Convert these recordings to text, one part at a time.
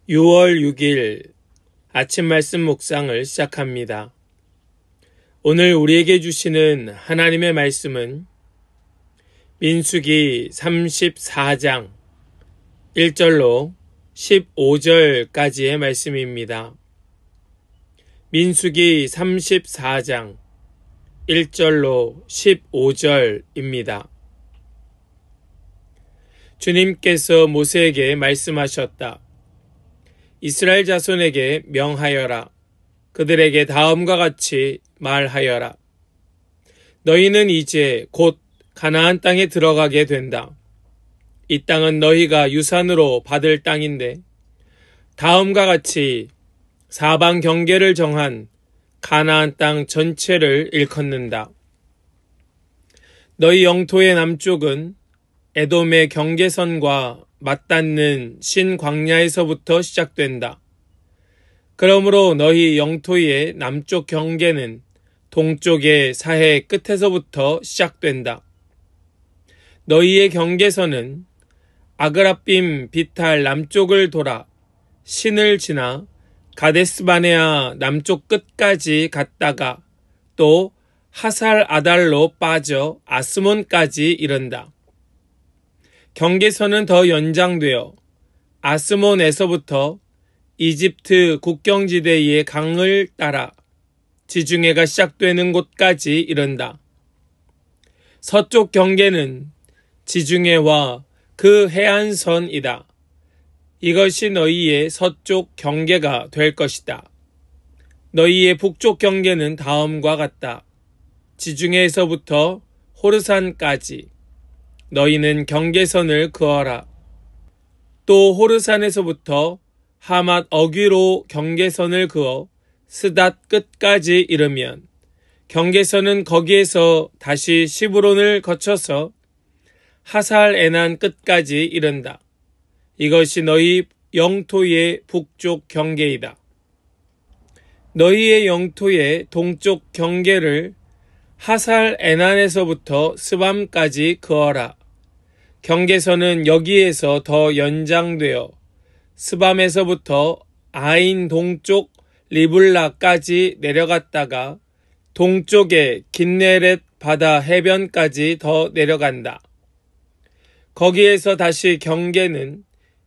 6월 6일 아침 말씀 묵상을 시작합니다. 오늘 우리에게 주시는 하나님의 말씀은 민수기 34장 1절로 15절까지의 말씀입니다. 민수기 34장 1절로 15절입니다. 주님께서 모세에게 말씀하셨다. 이스라엘 자손에게 명하여라. 그들에게 다음과 같이 말하여라. 너희는 이제 곧 가나안 땅에 들어가게 된다. 이 땅은 너희가 유산으로 받을 땅인데 다음과 같이 사방 경계를 정한 가나안 땅 전체를 일컫는다. 너희 영토의 남쪽은 에돔의 경계선과 맞닿는 신광야에서부터 시작된다. 그러므로 너희 영토의 남쪽 경계는 동쪽의 사해 끝에서부터 시작된다. 너희의 경계선은 아그라빔 비탈 남쪽을 돌아 신을 지나 가데스바네아 남쪽 끝까지 갔다가 또 하살 아달로 빠져 아스몬까지 이른다. 경계선은 더 연장되어 아스몬에서부터 이집트 국경지대의 강을 따라 지중해가 시작되는 곳까지 이른다. 서쪽 경계는 지중해와 그 해안선이다. 이것이 너희의 서쪽 경계가 될 것이다. 너희의 북쪽 경계는 다음과 같다. 지중해에서부터 호르산까지 너희는 경계선을 그어라. 또 호르산에서부터 하맛 어귀로 경계선을 그어 스닷 끝까지 이르면 경계선은 거기에서 다시 시브론을 거쳐서 하살 에난 끝까지 이른다. 이것이 너희 영토의 북쪽 경계이다. 너희의 영토의 동쪽 경계를 하살 에난에서부터 스밤까지 그어라. 경계선은 여기에서 더 연장되어 스밤에서부터 아인 동쪽 리블라까지 내려갔다가 동쪽의 긴네렛 바다 해변까지 더 내려간다. 거기에서 다시 경계는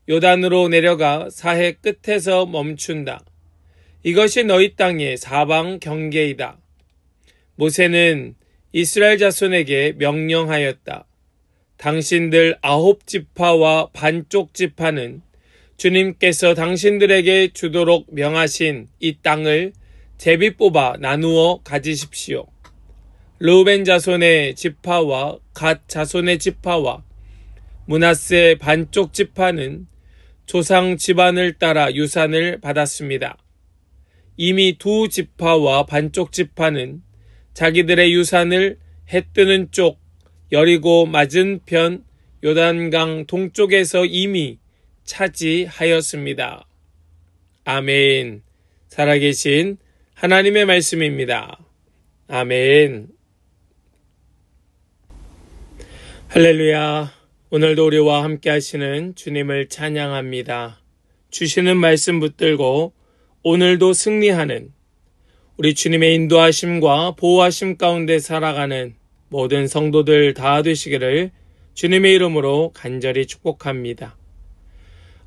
요단으로 내려가 사해 끝에서 멈춘다. 이것이 너희 땅의 사방 경계이다. 모세는 이스라엘 자손에게 명령하였다. 당신들 9지파와 반쪽 지파는 주님께서 당신들에게 주도록 명하신 이 땅을 제비 뽑아 나누어 가지십시오. 르우벤 자손의 지파와 갓 자손의 지파와 므낫세 반쪽 지파는 조상 집안을 따라 유산을 받았습니다. 이미 두 지파와 반쪽 지파는 자기들의 유산을 해 뜨는 쪽 여리고 맞은편 요단강 동쪽에서 이미 차지하였습니다. 아멘. 살아계신 하나님의 말씀입니다. 아멘. 할렐루야. 오늘도 우리와 함께 하시는 주님을 찬양합니다. 주시는 말씀 붙들고 오늘도 승리하는 우리 주님의 인도하심과 보호하심 가운데 살아가는 모든 성도들 다 되시기를 주님의 이름으로 간절히 축복합니다.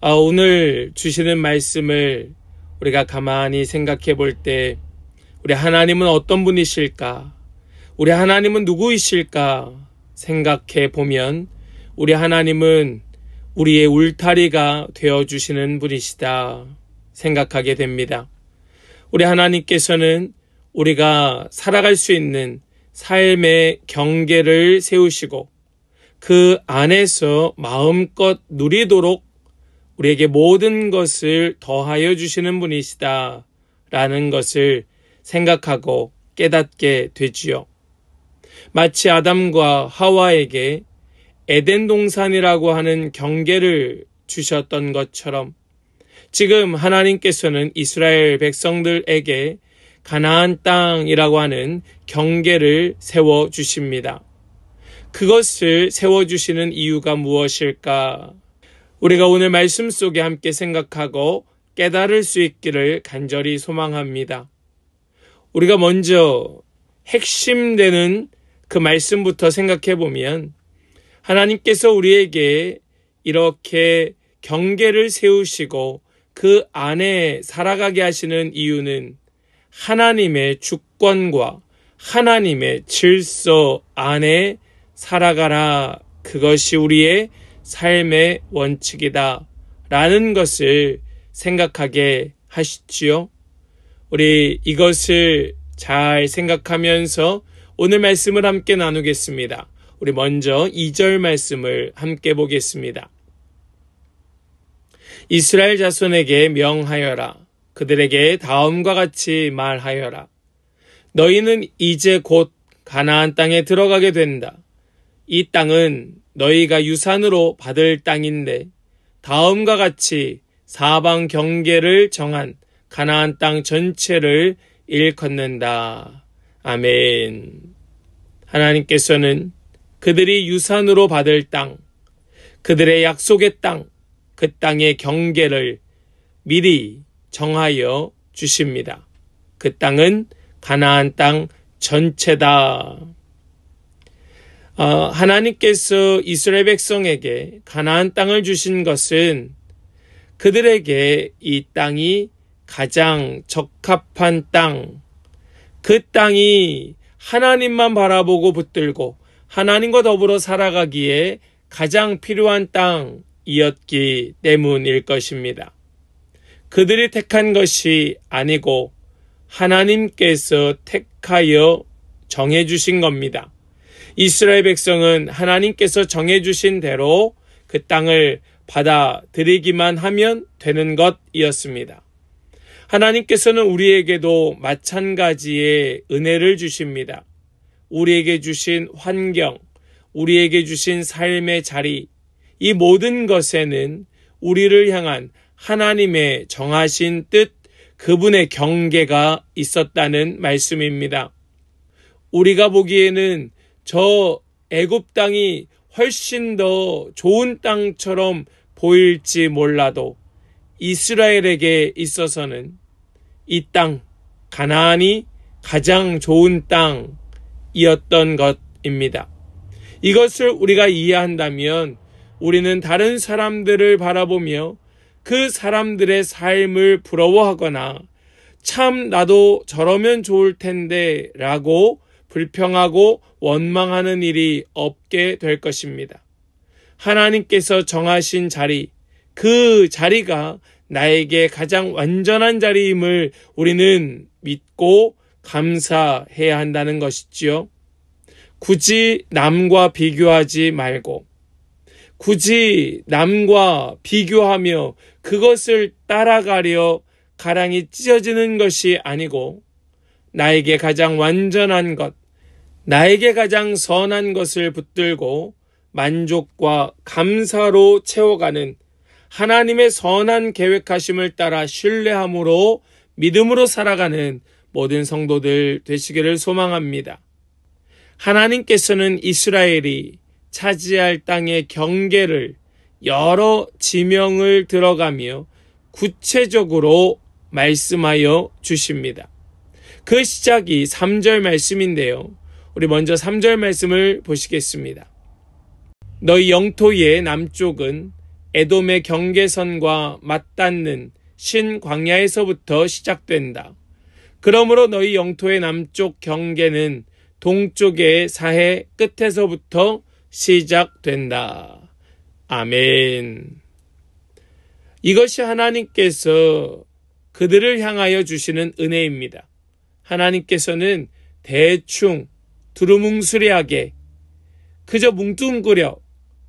오늘 주시는 말씀을 우리가 가만히 생각해 볼 때 우리 하나님은 어떤 분이실까? 우리 하나님은 누구이실까? 생각해 보면 우리 하나님은 우리의 울타리가 되어주시는 분이시다 생각하게 됩니다. 우리 하나님께서는 우리가 살아갈 수 있는 삶의 경계를 세우시고 그 안에서 마음껏 누리도록 우리에게 모든 것을 더하여 주시는 분이시다 라는 것을 생각하고 깨닫게 되지요. 마치 아담과 하와에게 에덴 동산이라고 하는 경계를 주셨던 것처럼 지금 하나님께서는 이스라엘 백성들에게 가나안 땅이라고 하는 경계를 세워주십니다. 그것을 세워주시는 이유가 무엇일까? 우리가 오늘 말씀 속에 함께 생각하고 깨달을 수 있기를 간절히 소망합니다. 우리가 먼저 핵심되는 그 말씀부터 생각해 보면 하나님께서 우리에게 이렇게 경계를 세우시고 그 안에 살아가게 하시는 이유는 하나님의 주권과 하나님의 질서 안에 살아가라. 그것이 우리의 삶의 원칙이다. 라는 것을 생각하게 하시지요. 우리 이것을 잘 생각하면서 오늘 말씀을 함께 나누겠습니다. 우리 먼저 2절 말씀을 함께 보겠습니다. 이스라엘 자손에게 명하여라. 그들에게 다음과 같이 말하여라. 너희는 이제 곧 가나안 땅에 들어가게 된다. 이 땅은 너희가 유산으로 받을 땅인데 다음과 같이 사방 경계를 정한 가나안 땅 전체를 일컫는다. 아멘. 하나님께서는 그들이 유산으로 받을 땅, 그들의 약속의 땅, 그 땅의 경계를 미리 정하여 주십니다. 그 땅은 가나안 땅 전체다. 하나님께서 이스라엘 백성에게 가나안 땅을 주신 것은 그들에게 이 땅이 가장 적합한 땅, 그 땅이 하나님만 바라보고 붙들고 하나님과 더불어 살아가기에 가장 필요한 땅이었기 때문일 것입니다. 그들이 택한 것이 아니고 하나님께서 택하여 정해주신 겁니다. 이스라엘 백성은 하나님께서 정해주신 대로 그 땅을 받아들이기만 하면 되는 것이었습니다. 하나님께서는 우리에게도 마찬가지의 은혜를 주십니다. 우리에게 주신 환경, 우리에게 주신 삶의 자리, 이 모든 것에는 우리를 향한 하나님의 정하신 뜻, 그분의 경계가 있었다는 말씀입니다. 우리가 보기에는 저 애굽 땅이 훨씬 더 좋은 땅처럼 보일지 몰라도 이스라엘에게 있어서는 이 땅, 가나안이 가장 좋은 땅이었던 것입니다. 이것을 우리가 이해한다면 우리는 다른 사람들을 바라보며 그 사람들의 삶을 부러워하거나 참 나도 저러면 좋을 텐데 라고 불평하고 원망하는 일이 없게 될 것입니다. 하나님께서 정하신 자리, 그 자리가 나에게 가장 완전한 자리임을 우리는 믿고 감사해야 한다는 것이지요. 굳이 남과 비교하지 말고, 굳이 남과 비교하며 그것을 따라가려 가랑이 찢어지는 것이 아니고 나에게 가장 완전한 것, 나에게 가장 선한 것을 붙들고 만족과 감사로 채워가는 하나님의 선한 계획하심을 따라 신뢰함으로 믿음으로 살아가는 모든 성도들 되시기를 소망합니다. 하나님께서는 이스라엘이 차지할 땅의 경계를 여러 지명을 들어가며 구체적으로 말씀하여 주십니다. 그 시작이 3절 말씀인데요. 우리 먼저 3절 말씀을 보시겠습니다. 너희 영토의 남쪽은 에돔의 경계선과 맞닿는 신광야에서부터 시작된다. 그러므로 너희 영토의 남쪽 경계는 동쪽의 사해 끝에서부터 시작된다. 아멘. 이것이 하나님께서 그들을 향하여 주시는 은혜입니다. 하나님께서는 대충 두루뭉술하게 그저 뭉뚱그려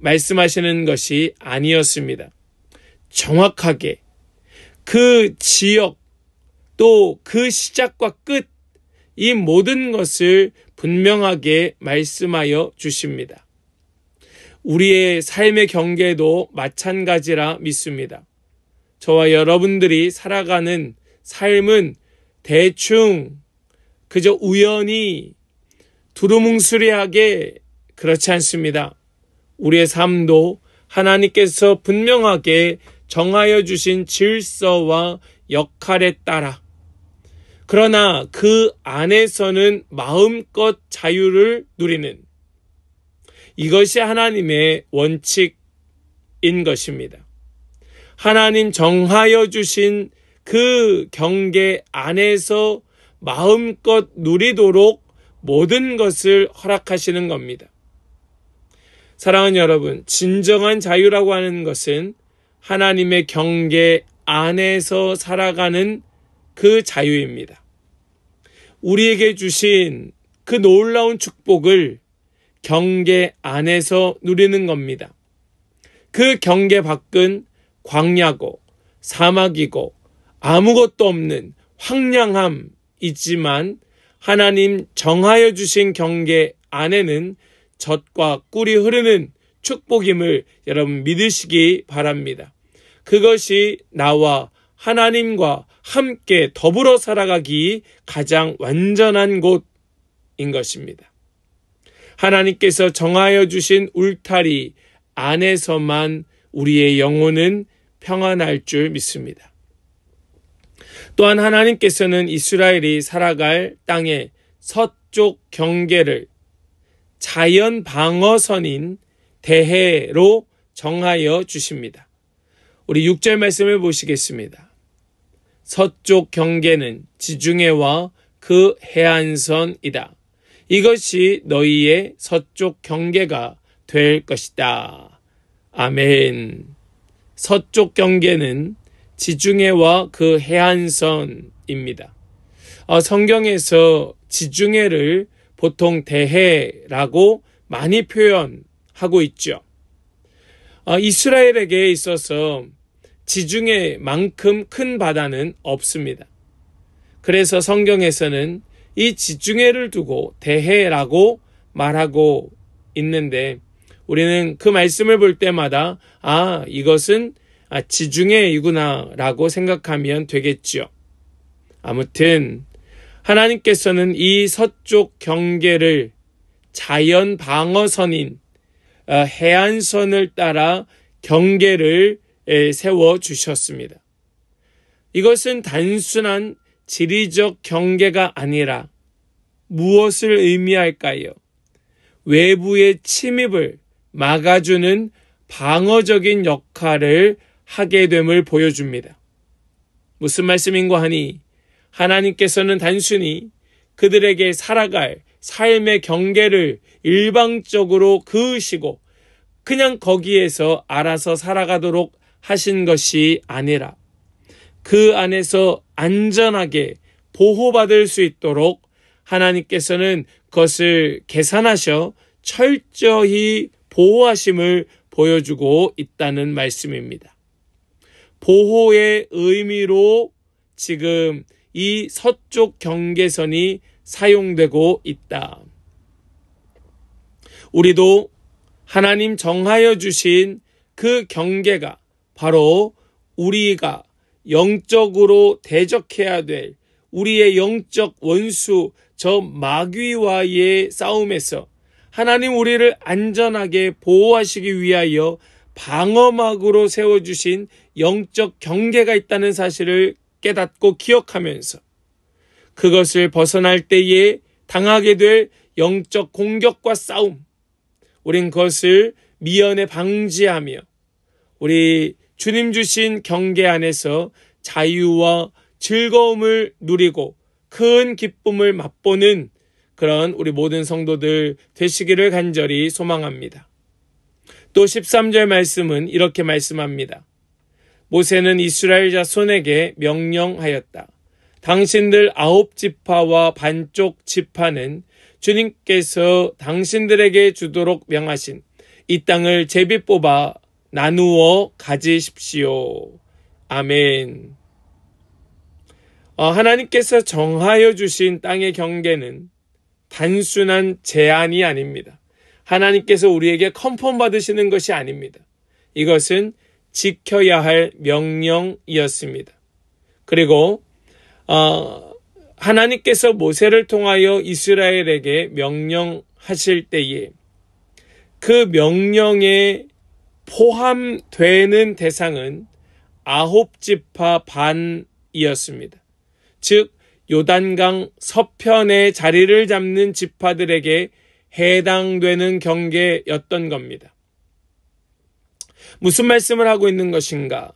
말씀하시는 것이 아니었습니다. 정확하게 그 지역 또 그 시작과 끝, 이 모든 것을 분명하게 말씀하여 주십니다. 우리의 삶의 경계도 마찬가지라 믿습니다. 저와 여러분들이 살아가는 삶은 대충 그저 우연히 두루뭉술하게 그렇지 않습니다. 우리의 삶도 하나님께서 분명하게 정하여 주신 질서와 역할에 따라, 그러나 그 안에서는 마음껏 자유를 누리는, 이것이 하나님의 원칙인 것입니다. 하나님 정하여 주신 그 경계 안에서 마음껏 누리도록 모든 것을 허락하시는 겁니다. 사랑하는 여러분, 진정한 자유라고 하는 것은 하나님의 경계 안에서 살아가는 그 자유입니다. 우리에게 주신 그 놀라운 축복을 경계 안에서 누리는 겁니다. 그 경계 밖은 광야고 사막이고 아무것도 없는 황량함이지만 하나님 정하여 주신 경계 안에는 젖과 꿀이 흐르는 축복임을 여러분 믿으시기 바랍니다. 그것이 나와 하나님과 함께 더불어 살아가기 가장 완전한 곳인 것입니다. 하나님께서 정하여 주신 울타리 안에서만 우리의 영혼은 평안할 줄 믿습니다. 또한 하나님께서는 이스라엘이 살아갈 땅의 서쪽 경계를 자연 방어선인 대해로 정하여 주십니다. 우리 6절 말씀을 보시겠습니다. 서쪽 경계는 지중해와 그 해안선이다. 이것이 너희의 서쪽 경계가 될 것이다. 아멘. 서쪽 경계는 지중해와 그 해안선입니다. 성경에서 지중해를 보통 대해라고 많이 표현하고 있죠. 이스라엘에게 있어서 지중해만큼 큰 바다는 없습니다. 그래서 성경에서는 이 지중해를 두고 대해라고 말하고 있는데 우리는 그 말씀을 볼 때마다 이것은 지중해이구나 라고 생각하면 되겠죠. 아무튼 하나님께서는 이 서쪽 경계를 자연 방어선인 해안선을 따라 경계를 세워주셨습니다. 이것은 단순한 지리적 경계가 아니라 무엇을 의미할까요? 외부의 침입을 막아주는 방어적인 역할을 하게 됨을 보여줍니다. 무슨 말씀인고 하니 하나님께서는 단순히 그들에게 살아갈 삶의 경계를 일방적으로 그으시고 그냥 거기에서 알아서 살아가도록 하신 것이 아니라 그 안에서 안전하게 보호받을 수 있도록 하나님께서는 그것을 계산하셔 철저히 보호하심을 보여주고 있다는 말씀입니다. 보호의 의미로 지금 이 서쪽 경계선이 사용되고 있다. 우리도 하나님 정하여 주신 그 경계가 바로 우리가 영적으로 대적해야 될 우리의 영적 원수 저 마귀와의 싸움에서 하나님 우리를 안전하게 보호하시기 위하여 방어막으로 세워주신 영적 경계가 있다는 사실을 깨닫고 기억하면서 그것을 벗어날 때에 당하게 될 영적 공격과 싸움, 우린 그것을 미연에 방지하며 우리 주님 주신 경계 안에서 자유와 즐거움을 누리고 큰 기쁨을 맛보는 그런 우리 모든 성도들 되시기를 간절히 소망합니다. 또 13절 말씀은 이렇게 말씀합니다. 모세는 이스라엘 자손에게 명령하였다. 당신들 9지파와 반쪽 지파는 주님께서 당신들에게 주도록 명하신 이 땅을 제비 뽑아 나누어 가지십시오. 아멘. 하나님께서 정하여 주신 땅의 경계는 단순한 제한이 아닙니다. 하나님께서 우리에게 컨펌 받으시는 것이 아닙니다. 이것은 지켜야 할 명령이었습니다. 그리고 하나님께서 모세를 통하여 이스라엘에게 명령하실 때에 그 명령에 포함되는 대상은 9지파 반이었습니다. 즉 요단강 서편의 자리를 잡는 지파들에게 해당되는 경계였던 겁니다. 무슨 말씀을 하고 있는 것인가?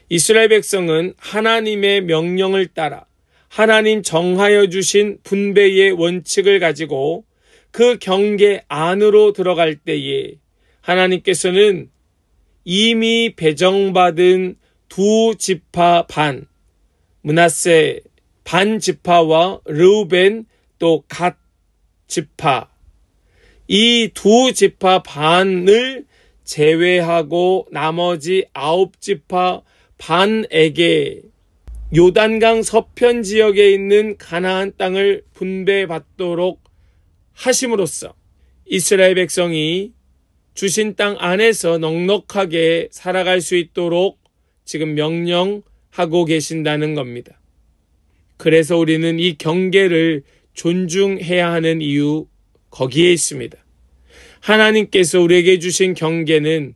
이스라엘 백성은 하나님의 명령을 따라 하나님 정하여 주신 분배의 원칙을 가지고 그 경계 안으로 들어갈 때에 하나님께서는 이미 배정받은 두 지파 반, 므낫세 반 지파와 르우벤 또 갓 지파, 이 두 지파 반을 제외하고 나머지 9지파 반에게 요단강 서편 지역에 있는 가나안 땅을 분배받도록 하심으로써 이스라엘 백성이 주신 땅 안에서 넉넉하게 살아갈 수 있도록 지금 명령하고 계신다는 겁니다. 그래서 우리는 이 경계를 존중해야 하는 이유 거기에 있습니다. 하나님께서 우리에게 주신 경계는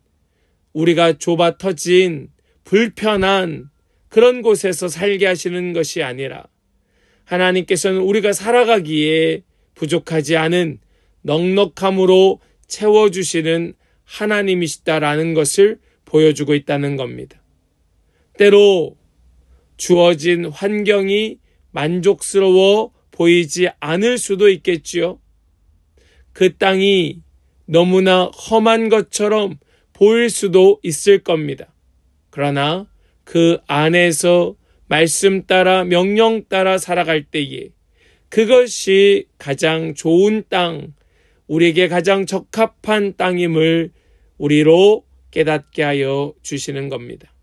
우리가 좁아 터진 불편한 그런 곳에서 살게 하시는 것이 아니라 하나님께서는 우리가 살아가기에 부족하지 않은 넉넉함으로 채워주시는 하나님이시다라는 것을 보여주고 있다는 겁니다. 때로 주어진 환경이 만족스러워 보이지 않을 수도 있겠지요. 그 땅이 너무나 험한 것처럼 보일 수도 있을 겁니다. 그러나 그 안에서 말씀 따라 명령 따라 살아갈 때에 그것이 가장 좋은 땅, 우리에게 가장 적합한 땅임을 우리로 깨닫게 하여 주시는 겁니다.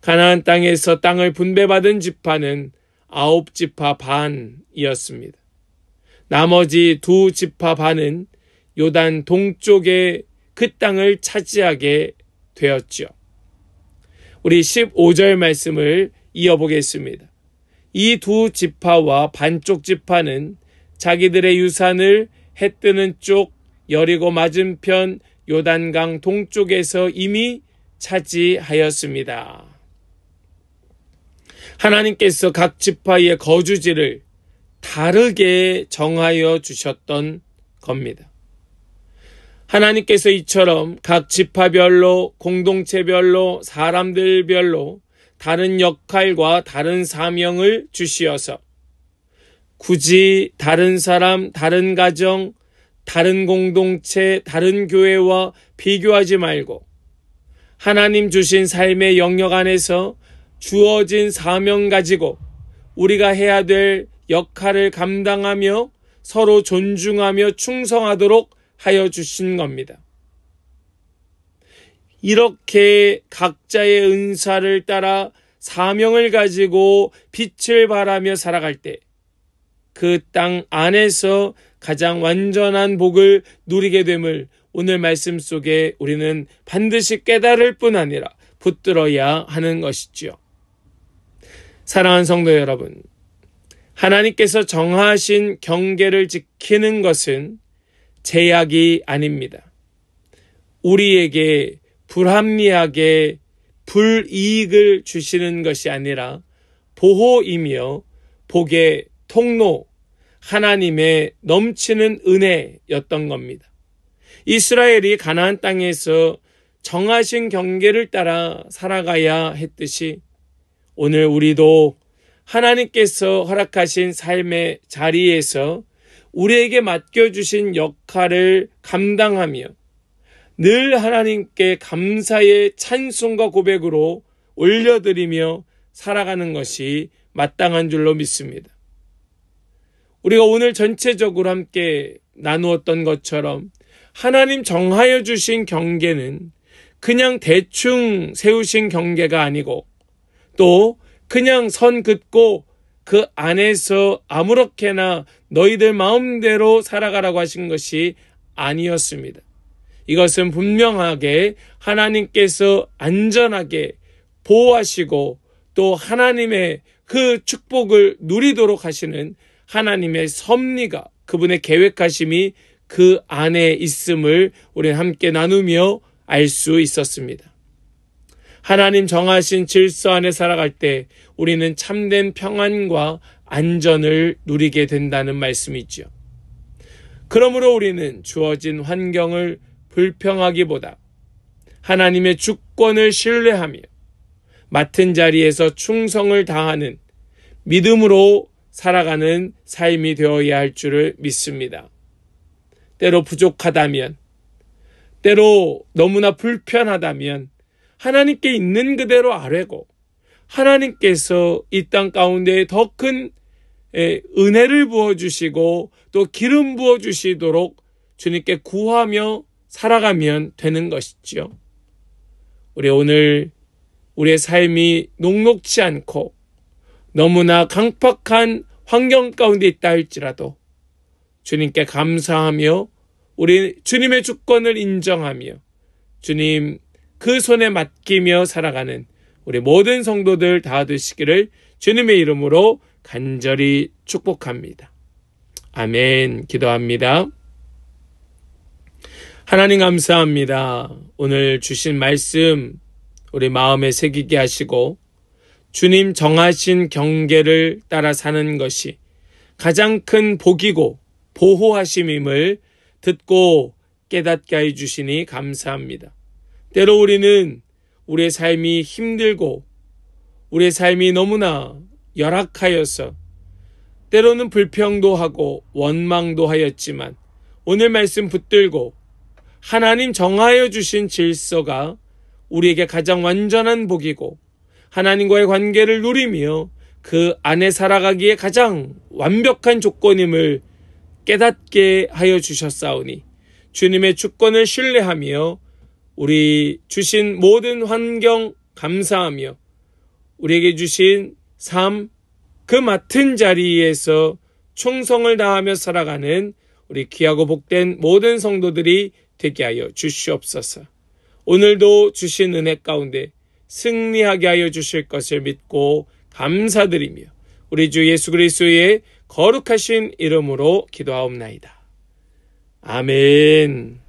가나안 땅에서 땅을 분배받은 지파는 9지파 반이었습니다. 나머지 두 지파 반은 요단 동쪽에 그 땅을 차지하게 되었죠. 우리 15절 말씀을 이어보겠습니다. 이 두 지파와 반쪽 지파는 자기들의 유산을 해 뜨는 쪽 여리고 맞은편 요단강 동쪽에서 이미 차지하였습니다. 하나님께서 각 지파의 거주지를 다르게 정하여 주셨던 겁니다. 하나님께서 이처럼 각 지파별로, 공동체별로, 사람들별로 다른 역할과 다른 사명을 주시어서 굳이 다른 사람, 다른 가정, 다른 공동체, 다른 교회와 비교하지 말고 하나님 주신 삶의 영역 안에서 주어진 사명 가지고 우리가 해야 될 역할을 감당하며 서로 존중하며 충성하도록 하여 주신 겁니다. 이렇게 각자의 은사를 따라 사명을 가지고 빛을 발하며 살아갈 때 그 땅 안에서 가장 완전한 복을 누리게 됨을 오늘 말씀 속에 우리는 반드시 깨달을 뿐 아니라 붙들어야 하는 것이지요. 사랑하는 성도 여러분, 하나님께서 정하신 경계를 지키는 것은 제약이 아닙니다. 우리에게 불합리하게 불이익을 주시는 것이 아니라 보호이며 복의 통로, 하나님의 넘치는 은혜였던 겁니다. 이스라엘이 가나안 땅에서 정하신 경계를 따라 살아가야 했듯이 오늘 우리도 하나님께서 허락하신 삶의 자리에서 우리에게 맡겨주신 역할을 감당하며 늘 하나님께 감사의 찬송과 고백으로 올려드리며 살아가는 것이 마땅한 줄로 믿습니다. 우리가 오늘 전체적으로 함께 나누었던 것처럼 하나님 정하여 주신 경계는 그냥 대충 세우신 경계가 아니고 또 그냥 선 긋고 그 안에서 아무렇게나 너희들 마음대로 살아가라고 하신 것이 아니었습니다. 이것은 분명하게 하나님께서 안전하게 보호하시고 또 하나님의 그 축복을 누리도록 하시는 하나님의 섭리가, 그분의 계획하심이 그 안에 있음을 우리는 함께 나누며 알 수 있었습니다. 하나님 정하신 질서 안에 살아갈 때 우리는 참된 평안과 안전을 누리게 된다는 말씀이죠. 그러므로 우리는 주어진 환경을 불평하기보다 하나님의 주권을 신뢰하며 맡은 자리에서 충성을 다하는 믿음으로 살아가는 삶이 되어야 할 줄을 믿습니다. 때로 부족하다면, 때로 너무나 불편하다면 하나님께 있는 그대로 아뢰고 하나님께서 이 땅 가운데 더 큰 은혜를 부어주시고 또 기름 부어주시도록 주님께 구하며 살아가면 되는 것이지요. 우리 오늘 우리의 삶이 녹록지 않고 너무나 강팍한 환경 가운데 있다 할지라도 주님께 감사하며 우리 주님의 주권을 인정하며 주님 그 손에 맡기며 살아가는 우리 모든 성도들 다 되시기를 주님의 이름으로 간절히 축복합니다. 아멘. 기도합니다. 하나님 감사합니다. 오늘 주신 말씀 우리 마음에 새기게 하시고 주님 정하신 경계를 따라 사는 것이 가장 큰 복이고 보호하심임을 듣고 깨닫게 해주시니 감사합니다. 때로 우리는 우리의 삶이 힘들고 우리의 삶이 너무나 열악하여서 때로는 불평도 하고 원망도 하였지만 오늘 말씀 붙들고 하나님 정하여 주신 질서가 우리에게 가장 완전한 복이고 하나님과의 관계를 누리며 그 안에 살아가기에 가장 완벽한 조건임을 깨닫게 하여 주셨사오니 주님의 주권을 신뢰하며 우리 주신 모든 환경 감사하며 우리에게 주신 삶 그 맡은 자리에서 충성을 다하며 살아가는 우리 귀하고 복된 모든 성도들이 되게 하여 주시옵소서. 오늘도 주신 은혜 가운데 승리하게 하여 주실 것을 믿고 감사드리며 우리 주 예수 그리스도의 거룩하신 이름으로 기도하옵나이다. 아멘.